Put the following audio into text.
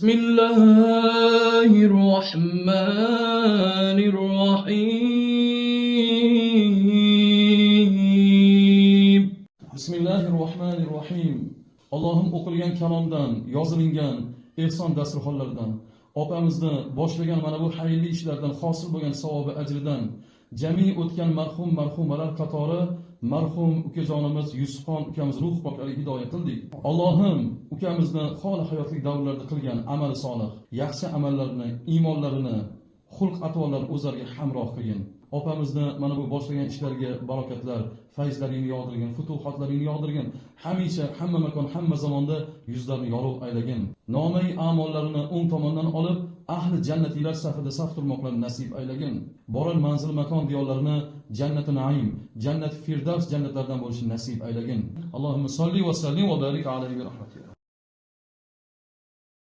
بسم الله الرحمن الرحيم بسم الله الرحمن الرحيم Allohim o'qilgan kalomdan, yozilingan ehson dasturxonlaridan, opamizni boshlagan mana bu xayrli ishlardan hosil bo'lgan savobi ajridan, jami o'tgan marhumalar qatori marhum ukajonimiz Yusufxon ukamiz ruh poklariga hidoyat qildik. Allohim ukamizni xoli hayotli davrlarda qilgan amali solih, yaxshi amallarini, iymonlarini, xulq atvorlarini o'zlariga hamroh qilgin. Opamizni mana bu boshlagan ishlariga barokatlar, fayzlarini yog'dirgin, futuhatlarini yog'dirgin. Hamisha, hamma makon, hamma zamonda yuzlarini yorug' aylagin. Nomai amollarini o'ng tomondan olib, ahli jannatiylar safida saf turmoqlarini nasib aylagin. Borar manzil makon diyorlarini jannati naim, jannati firdavs jannatlaridan bo'lishini nasib aylagin. Allohumma solli va sallim va barik alayhi bi rahmatika.